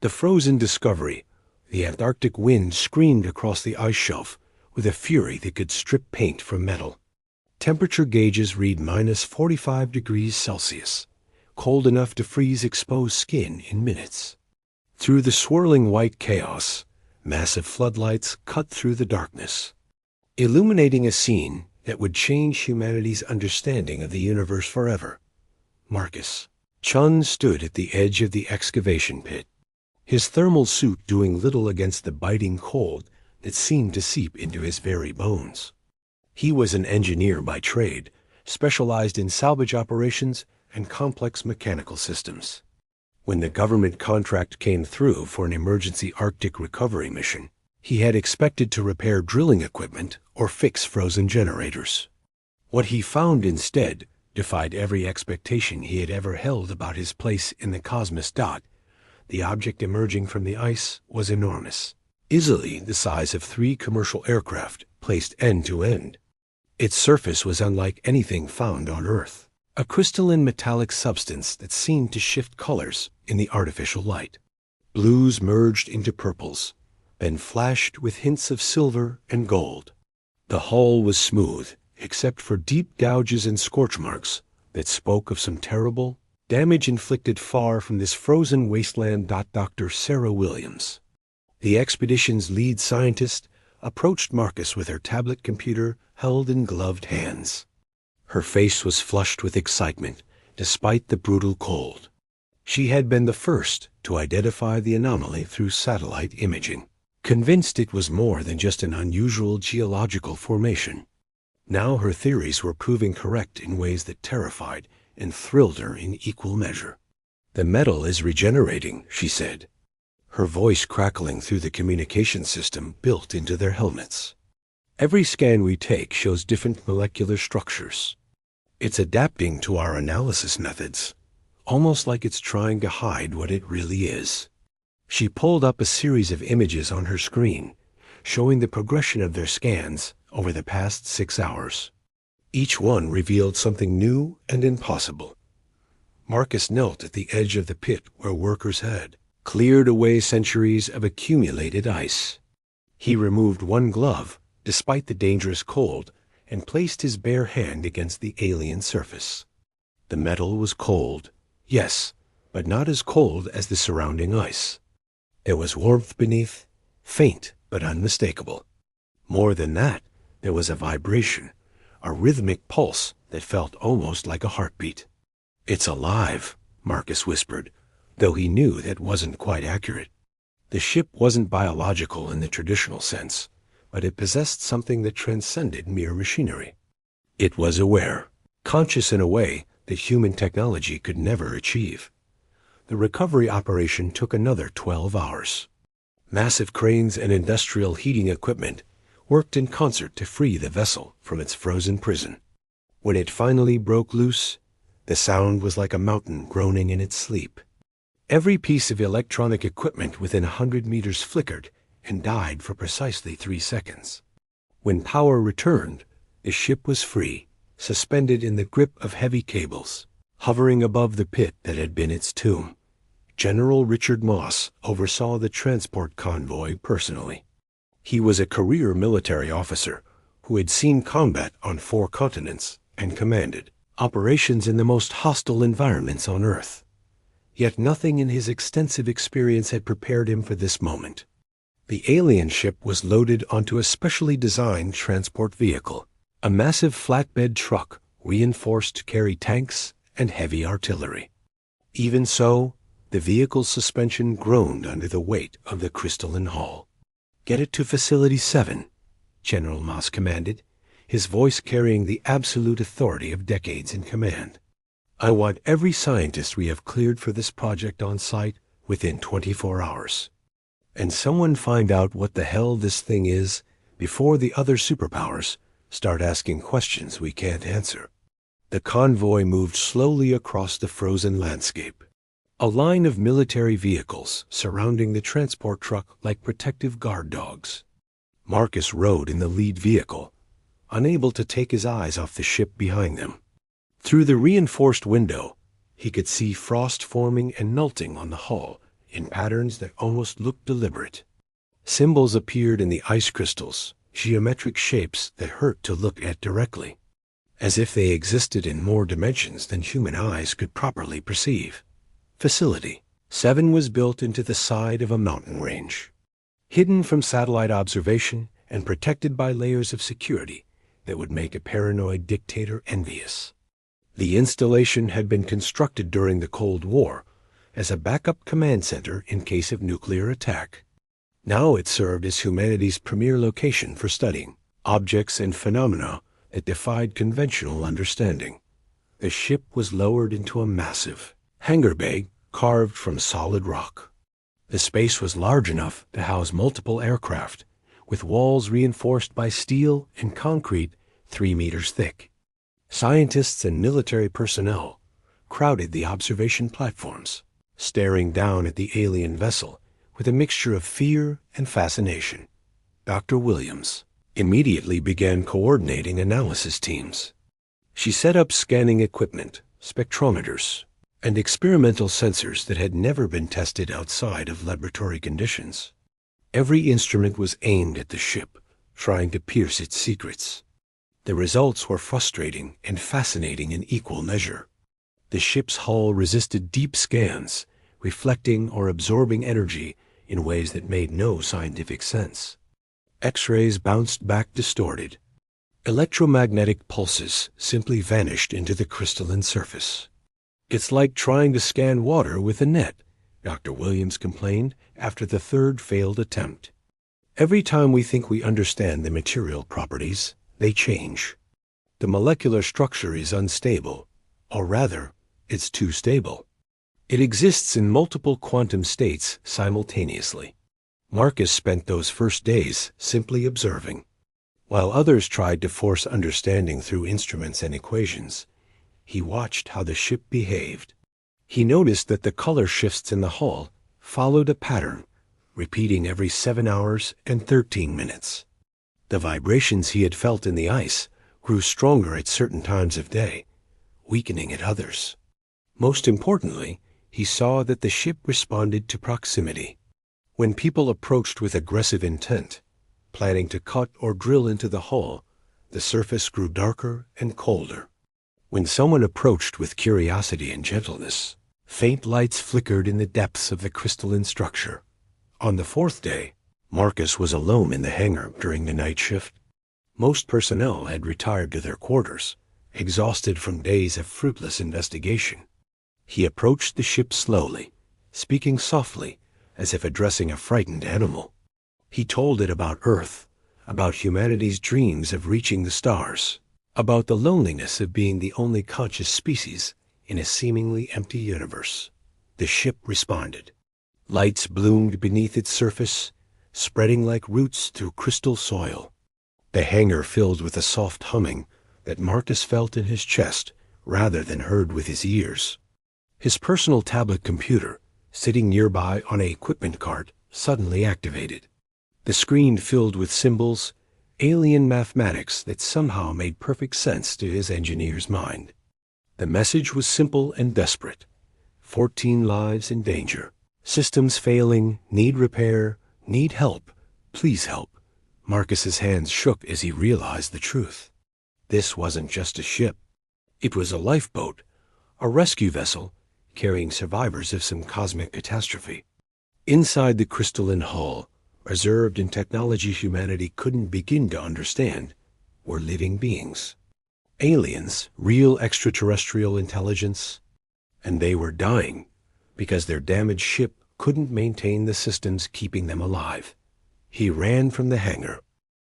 The frozen Discovery, the Antarctic wind screamed across the ice shelf with a fury that could strip paint from metal. Temperature gauges read minus 45 degrees Celsius, cold enough to freeze exposed skin in minutes. Through the swirling white chaos, massive floodlights cut through the darkness, illuminating a scene that would change humanity's understanding of the universe forever. Marcus Chun stood at the edge of the excavation pit, his thermal suit doing little against the biting cold that seemed to seep into his very bones. He was an engineer by trade, specialized in salvage operations and complex mechanical systems. When the government contract came through for an emergency Arctic recovery mission, he had expected to repair drilling equipment or fix frozen generators. What he found instead defied every expectation he had ever held about his place in the cosmos. The object emerging from the ice was enormous, easily the size of 3 commercial aircraft placed end to end. Its surface was unlike anything found on Earth, a crystalline metallic substance that seemed to shift colors in the artificial light. Blues merged into purples, then flashed with hints of silver and gold. The hull was smooth, except for deep gouges and scorch marks that spoke of some terrible damage inflicted far from this frozen wasteland. Dr. Sarah Williams, the expedition's lead scientist, approached Marcus with her tablet computer held in gloved hands. Her face was flushed with excitement, despite the brutal cold. She had been the first to identify the anomaly through satellite imaging, convinced it was more than just an unusual geological formation. Now her theories were proving correct in ways that terrified and thrilled her in equal measure. "The metal is regenerating," she said, her voice crackling through the communication system built into their helmets. "Every scan we take shows different molecular structures. It's adapting to our analysis methods, almost like it's trying to hide what it really is." She pulled up a series of images on her screen, showing the progression of their scans over the past 6 hours. Each one revealed something new and impossible. Marcus knelt at the edge of the pit where workers had cleared away centuries of accumulated ice. He removed one glove, despite the dangerous cold, and placed his bare hand against the alien surface. The metal was cold, yes, but not as cold as the surrounding ice. There was warmth beneath, faint but unmistakable. More than that, there was a vibration, a rhythmic pulse that felt almost like a heartbeat. "It's alive," Marcus whispered, though he knew that wasn't quite accurate. The ship wasn't biological in the traditional sense, but it possessed something that transcended mere machinery. It was aware, conscious in a way that human technology could never achieve. The recovery operation took another 12 hours. Massive cranes and industrial heating equipment worked in concert to free the vessel from its frozen prison. When it finally broke loose, the sound was like a mountain groaning in its sleep. Every piece of electronic equipment within 100 meters flickered and died for precisely 3 seconds. When power returned, the ship was free, suspended in the grip of heavy cables, hovering above the pit that had been its tomb. General Richard Moss oversaw the transport convoy personally. He was a career military officer who had seen combat on 4 continents and commanded operations in the most hostile environments on Earth. Yet nothing in his extensive experience had prepared him for this moment. The alien ship was loaded onto a specially designed transport vehicle, a massive flatbed truck reinforced to carry tanks and heavy artillery. Even so, the vehicle's suspension groaned under the weight of the crystalline hull. "Get it to Facility 7, General Moss commanded, his voice carrying the absolute authority of decades in command. "I want every scientist we have cleared for this project on site within 24 hours. And someone find out what the hell this thing is before the other superpowers start asking questions we can't answer." The convoy moved slowly across the frozen landscape, a line of military vehicles surrounding the transport truck like protective guard dogs. Marcus rode in the lead vehicle, unable to take his eyes off the ship behind them. Through the reinforced window, he could see frost forming and melting on the hull in patterns that almost looked deliberate. Symbols appeared in the ice crystals, geometric shapes that hurt to look at directly, as if they existed in more dimensions than human eyes could properly perceive. Facility 7 was built into the side of a mountain range, hidden from satellite observation and protected by layers of security that would make a paranoid dictator envious. The installation had been constructed during the Cold War as a backup command center in case of nuclear attack. Now it served as humanity's premier location for studying objects and phenomena that defied conventional understanding. The ship was lowered into a massive hangar bay carved from solid rock. The space was large enough to house multiple aircraft, with walls reinforced by steel and concrete 3 meters thick. Scientists and military personnel crowded the observation platforms, staring down at the alien vessel with a mixture of fear and fascination. Dr. Williams immediately began coordinating analysis teams. She set up scanning equipment, spectrometers, and experimental sensors that had never been tested outside of laboratory conditions. Every instrument was aimed at the ship, trying to pierce its secrets. The results were frustrating and fascinating in equal measure. The ship's hull resisted deep scans, reflecting or absorbing energy in ways that made no scientific sense. X-rays bounced back distorted. Electromagnetic pulses simply vanished into the crystalline surface. "It's like trying to scan water with a net," Dr. Williams complained after the third failed attempt. "Every time we think we understand the material properties, they change. The molecular structure is unstable, or rather, it's too stable. It exists in multiple quantum states simultaneously." Marcus spent those first days simply observing. While others tried to force understanding through instruments and equations, he watched how the ship behaved. He noticed that the color shifts in the hull followed a pattern, repeating every 7 hours and 13 minutes. The vibrations he had felt in the ice grew stronger at certain times of day, weakening at others. Most importantly, he saw that the ship responded to proximity. When people approached with aggressive intent, planning to cut or drill into the hull, the surface grew darker and colder. When someone approached with curiosity and gentleness, faint lights flickered in the depths of the crystalline structure. On the 4th day, Marcus was alone in the hangar during the night shift. Most personnel had retired to their quarters, exhausted from days of fruitless investigation. He approached the ship slowly, speaking softly, as if addressing a frightened animal. He told it about Earth, about humanity's dreams of reaching the stars, about the loneliness of being the only conscious species in a seemingly empty universe. The ship responded. Lights bloomed beneath its surface, spreading like roots through crystal soil. The hangar filled with a soft humming that Marcus felt in his chest rather than heard with his ears. His personal tablet computer, sitting nearby on a equipment cart, suddenly activated. The screen filled with symbols, alien mathematics that somehow made perfect sense to his engineer's mind. The message was simple and desperate. 14 lives in danger. Systems failing, need repair, need help, please help. Marcus's hands shook as he realized the truth. This wasn't just a ship. It was a lifeboat, a rescue vessel carrying survivors of some cosmic catastrophe. Inside the crystalline hull, reserved in technology humanity couldn't begin to understand, were living beings. Aliens, real extraterrestrial intelligence, and they were dying because their damaged ship couldn't maintain the systems keeping them alive. He ran from the hangar,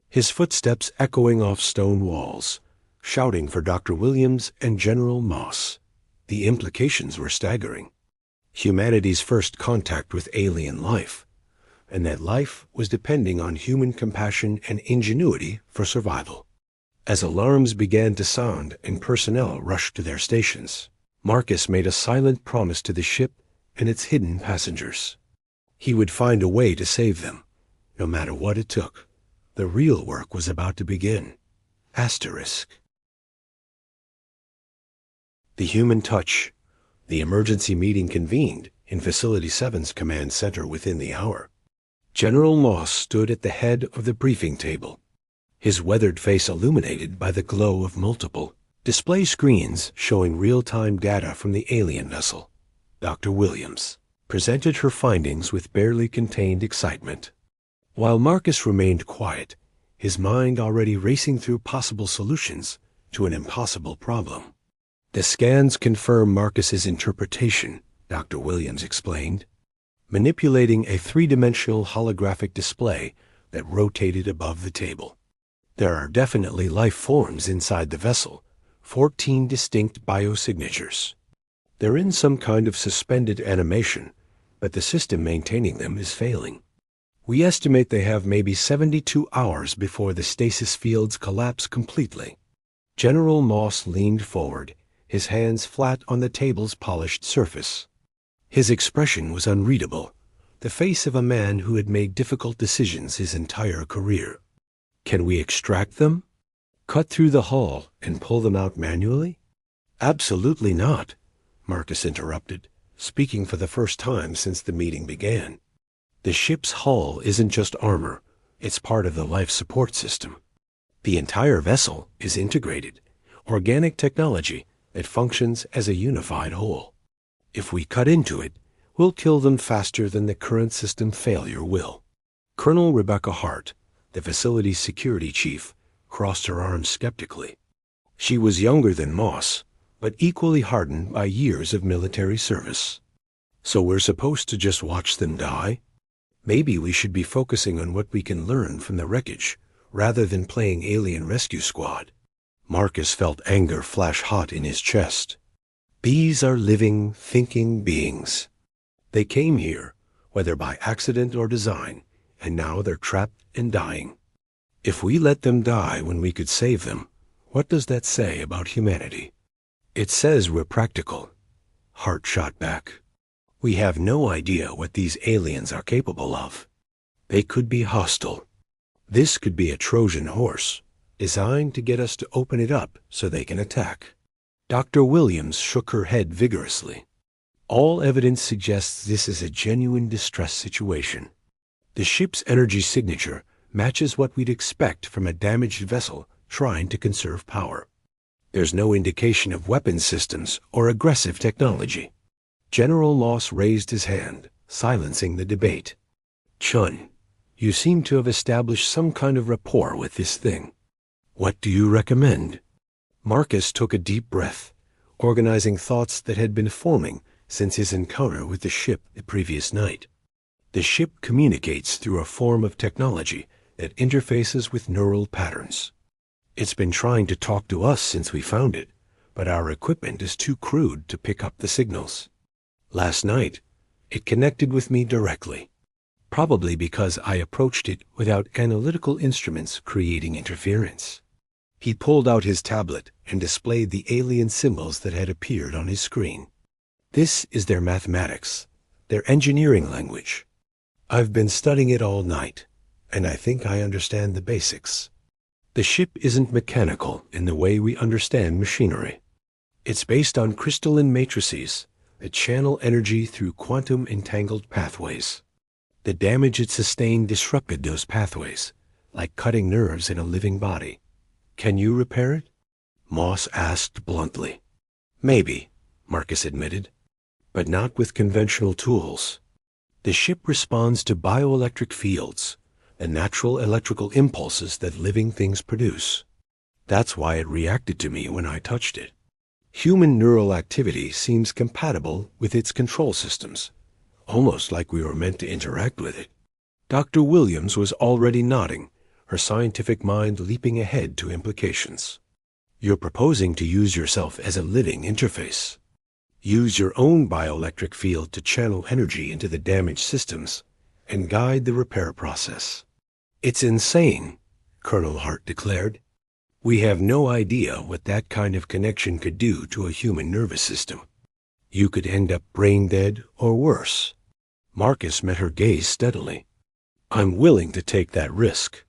his footsteps echoing off stone walls, shouting for Dr. Williams and General Moss. The implications were staggering. Humanity's first contact with alien life, and that life was depending on human compassion and ingenuity for survival. As alarms began to sound and personnel rushed to their stations, Marcus made a silent promise to the ship and its hidden passengers. He would find a way to save them, no matter what it took. The real work was about to begin. Asterisk. The human touch. The emergency meeting convened in Facility 7's command center within the hour. General Moss stood at the head of the briefing table, his weathered face illuminated by the glow of multiple display screens showing real-time data from the alien vessel. Dr. Williams presented her findings with barely contained excitement, while Marcus remained quiet, his mind already racing through possible solutions to an impossible problem. The scans confirm Marcus's interpretation, Dr. Williams explained, manipulating a three-dimensional holographic display that rotated above the table. There are definitely life forms inside the vessel, 14 distinct biosignatures. They're in some kind of suspended animation, but the system maintaining them is failing. We estimate they have maybe 72 hours before the stasis fields collapse completely. General Moss leaned forward, his hands flat on the table's polished surface. His expression was unreadable, the face of a man who had made difficult decisions his entire career. Can we extract them? Cut through the hull and pull them out manually? Absolutely not, Marcus interrupted, speaking for the first time since the meeting began. The ship's hull isn't just armor, it's part of the life support system. The entire vessel is integrated, organic technology that functions as a unified whole. If we cut into it, we'll kill them faster than the current system failure will. Colonel Rebecca Hart, the facility's security chief, crossed her arms skeptically. She was younger than Moss, but equally hardened by years of military service. So we're supposed to just watch them die? Maybe we should be focusing on what we can learn from the wreckage, rather than playing alien rescue squad. Marcus felt anger flash hot in his chest. These are living, thinking beings. They came here, whether by accident or design, and now they're trapped and dying. If we let them die when we could save them, what does that say about humanity? It says we're practical. Hart shot back. We have no idea what these aliens are capable of. They could be hostile. This could be a Trojan horse, designed to get us to open it up so they can attack. Dr. Williams shook her head vigorously. All evidence suggests this is a genuine distress situation. The ship's energy signature matches what we'd expect from a damaged vessel trying to conserve power. There's no indication of weapon systems or aggressive technology. General Moss raised his hand, silencing the debate. Chun, you seem to have established some kind of rapport with this thing. What do you recommend? Marcus took a deep breath, organizing thoughts that had been forming since his encounter with the ship the previous night. The ship communicates through a form of technology that interfaces with neural patterns. It's been trying to talk to us since we found it, but our equipment is too crude to pick up the signals. Last night, it connected with me directly, probably because I approached it without analytical instruments creating interference. He pulled out his tablet and displayed the alien symbols that had appeared on his screen. This is their mathematics, their engineering language. I've been studying it all night, and I think I understand the basics. The ship isn't mechanical in the way we understand machinery. It's based on crystalline matrices that channel energy through quantum-entangled pathways. The damage it sustained disrupted those pathways, like cutting nerves in a living body. Can you repair it? Moss asked bluntly. Maybe, Marcus admitted, but not with conventional tools. The ship responds to bioelectric fields, the natural electrical impulses that living things produce. That's why it reacted to me when I touched it. Human neural activity seems compatible with its control systems, almost like we were meant to interact with it. Dr. Williams was already nodding, her scientific mind leaping ahead to implications. You're proposing to use yourself as a living interface. Use your own bioelectric field to channel energy into the damaged systems and guide the repair process. It's insane, Colonel Hart declared. We have no idea what that kind of connection could do to a human nervous system. You could end up brain dead or worse. Marcus met her gaze steadily. I'm willing to take that risk.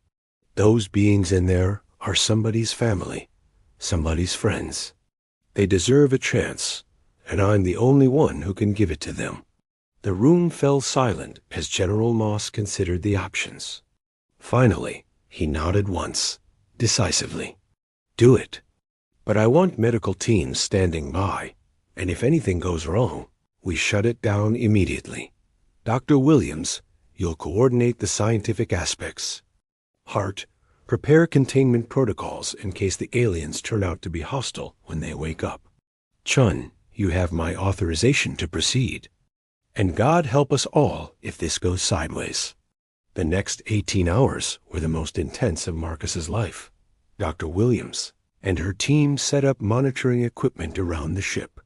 Those beings in there are somebody's family, somebody's friends. They deserve a chance, and I'm the only one who can give it to them. The room fell silent as General Moss considered the options. Finally, he nodded once, decisively. Do it. But I want medical teams standing by, and if anything goes wrong, we shut it down immediately. Dr. Williams, you'll coordinate the scientific aspects. Hart, prepare containment protocols in case the aliens turn out to be hostile when they wake up. Chun, you have my authorization to proceed. And God help us all if this goes sideways. The next 18 hours were the most intense of Marcus's life. Dr. Williams and her team set up monitoring equipment around the ship,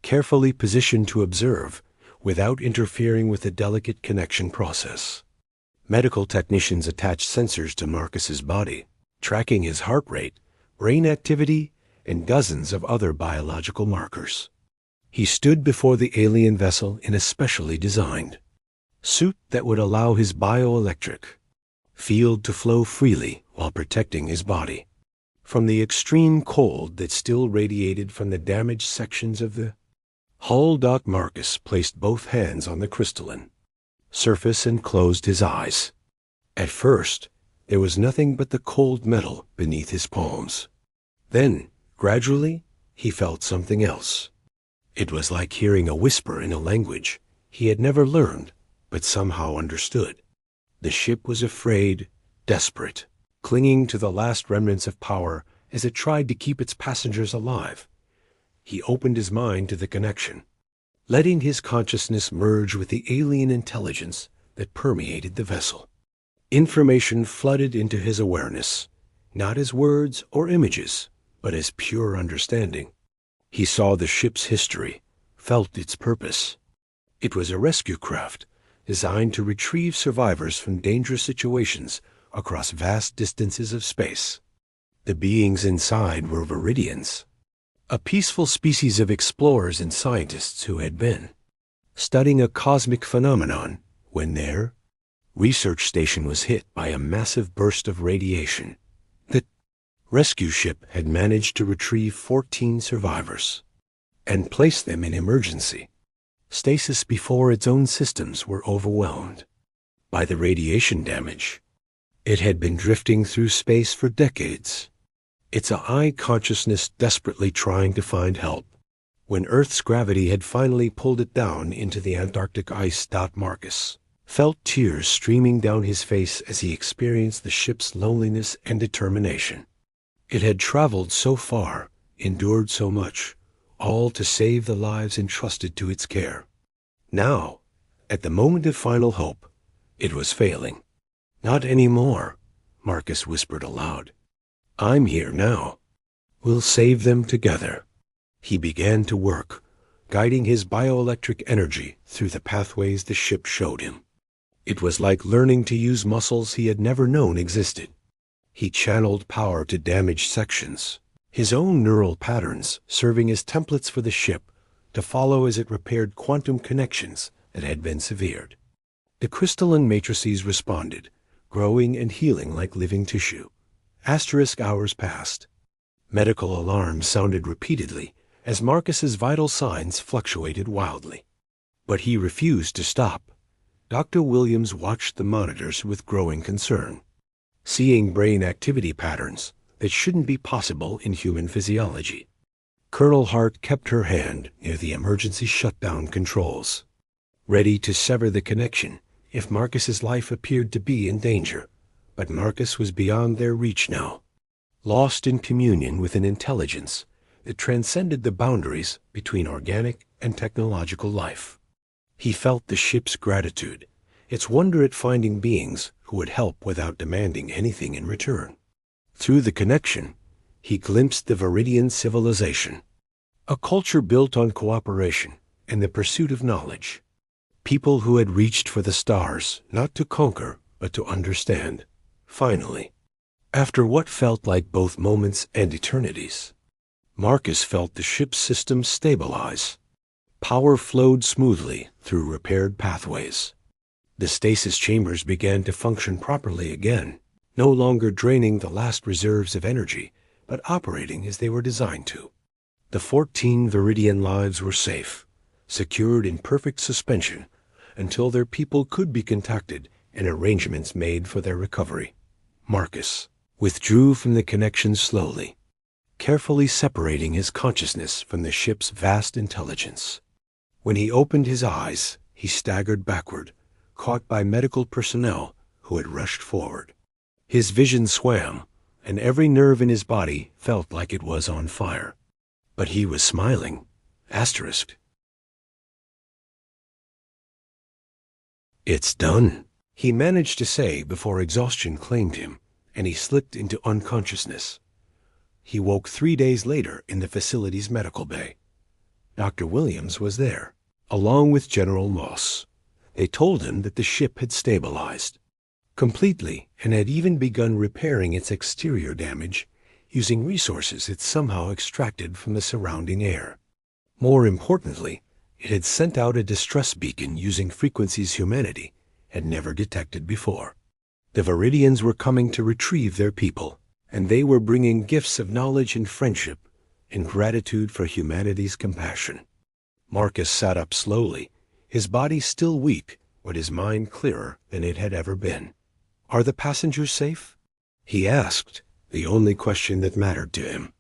carefully positioned to observe without interfering with the delicate connection process. Medical technicians attached sensors to Marcus's body, tracking his heart rate, brain activity, and dozens of other biological markers. He stood before the alien vessel in a specially designed suit that would allow his bioelectric field to flow freely while protecting his body from the extreme cold that still radiated from the damaged sections of the hull. Doc Marcus placed both hands on the crystalline surface and closed his eyes. At first, there was nothing but the cold metal beneath his palms. Then, gradually, he felt something else. It was like hearing a whisper in a language he had never learned, but somehow understood. The ship was afraid, desperate, clinging to the last remnants of power as it tried to keep its passengers alive. He opened his mind to the connection, letting his consciousness merge with the alien intelligence that permeated the vessel. Information flooded into his awareness, not as words or images, but as pure understanding. He saw the ship's history, felt its purpose. It was a rescue craft designed to retrieve survivors from dangerous situations across vast distances of space. The beings inside were Viridians, a peaceful species of explorers and scientists who had been studying a cosmic phenomenon when their research station was hit by a massive burst of radiation. The rescue ship had managed to retrieve 14 survivors and place them in emergency stasis before its own systems were overwhelmed by the radiation damage. It had been drifting through space for decades, its high consciousness desperately trying to find help. When Earth's gravity had finally pulled it down into the Antarctic ice, Marcus felt tears streaming down his face as he experienced the ship's loneliness and determination. It had traveled so far, endured so much, all to save the lives entrusted to its care. Now, at the moment of final hope, it was failing. Not anymore, Marcus whispered aloud. I'm here now. We'll save them together. He began to work, guiding his bioelectric energy through the pathways the ship showed him. It was like learning to use muscles he had never known existed. He channeled power to damaged sections, his own neural patterns serving as templates for the ship to follow as it repaired quantum connections that had been severed. The crystalline matrices responded, growing and healing like living tissue. Hours passed. Medical alarms sounded repeatedly as Marcus's vital signs fluctuated wildly. But he refused to stop. Dr. Williams watched the monitors with growing concern, seeing brain activity patterns that shouldn't be possible in human physiology. Colonel Hart kept her hand near the emergency shutdown controls, ready to sever the connection if Marcus's life appeared to be in danger. But Marcus was beyond their reach now, lost in communion with an intelligence that transcended the boundaries between organic and technological life. He felt the ship's gratitude, its wonder at finding beings who would help without demanding anything in return. Through the connection, he glimpsed the Viridian civilization, a culture built on cooperation and the pursuit of knowledge. People who had reached for the stars, not to conquer, but to understand. Finally, after what felt like both moments and eternities, Marcus felt the ship's system stabilize. Power flowed smoothly through repaired pathways. The stasis chambers began to function properly again, no longer draining the last reserves of energy, but operating as they were designed to. The 14 Viridian lives were safe, secured in perfect suspension until their people could be contacted and arrangements made for their recovery. Marcus withdrew from the connection slowly, carefully separating his consciousness from the ship's vast intelligence. When he opened his eyes, he staggered backward, caught by medical personnel who had rushed forward. His vision swam, and every nerve in his body felt like it was on fire. But he was smiling. Asterisk. "It's done," he managed to say before exhaustion claimed him, and he slipped into unconsciousness. He woke 3 days later in the facility's medical bay. Dr. Williams was there, along with General Moss. They told him that the ship had stabilized completely and had even begun repairing its exterior damage using resources it somehow extracted from the surrounding air. More importantly, it had sent out a distress beacon using frequencies humanity had never detected before. The Viridians were coming to retrieve their people, and they were bringing gifts of knowledge and friendship in gratitude for humanity's compassion. Marcus sat up slowly, his body still weak, but his mind clearer than it had ever been. "Are the passengers safe?" he asked, the only question that mattered to him.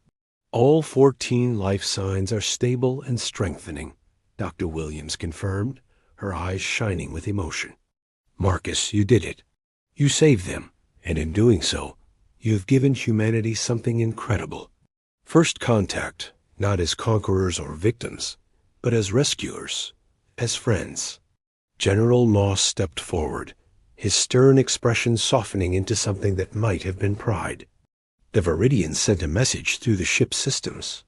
"All 14 life signs are stable and strengthening," Dr. Williams confirmed, her eyes shining with emotion. "Marcus, you did it. You saved them, and in doing so, you've given humanity something incredible. First contact, not as conquerors or victims, but as rescuers, as friends." General Moss stepped forward, his stern expression softening into something that might have been pride. "The Viridians sent a message through the ship's systems.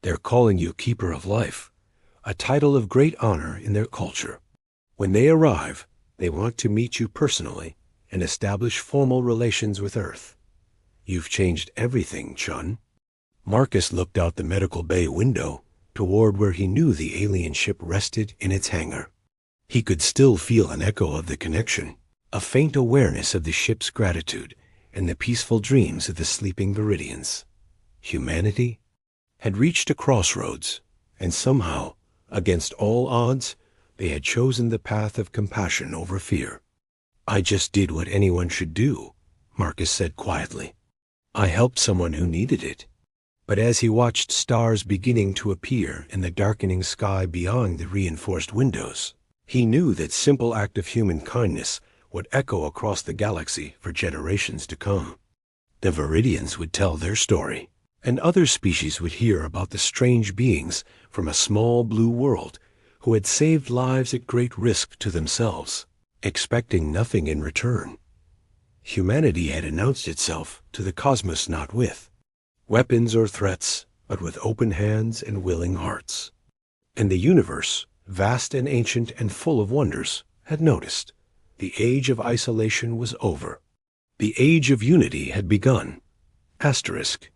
They're calling you Keeper of Life, a title of great honor in their culture. When they arrive, they want to meet you personally and establish formal relations with Earth. You've changed everything, Chun." Marcus looked out the medical bay window toward where he knew the alien ship rested in its hangar. He could still feel an echo of the connection, a faint awareness of the ship's gratitude and the peaceful dreams of the sleeping Viridians. Humanity had reached a crossroads, and somehow, against all odds, they had chosen the path of compassion over fear. "I just did what anyone should do," Marcus said quietly. "I helped someone who needed it." But as he watched stars beginning to appear in the darkening sky beyond the reinforced windows, he knew that simple act of human kindness would echo across the galaxy for generations to come. The Viridians would tell their story, and other species would hear about the strange beings from a small blue world who had saved lives at great risk to themselves, expecting nothing in return. Humanity had announced itself to the cosmos not with weapons or threats, but with open hands and willing hearts. And the universe, vast and ancient and full of wonders, had noticed. The age of isolation was over. The age of unity had begun. Asterisk.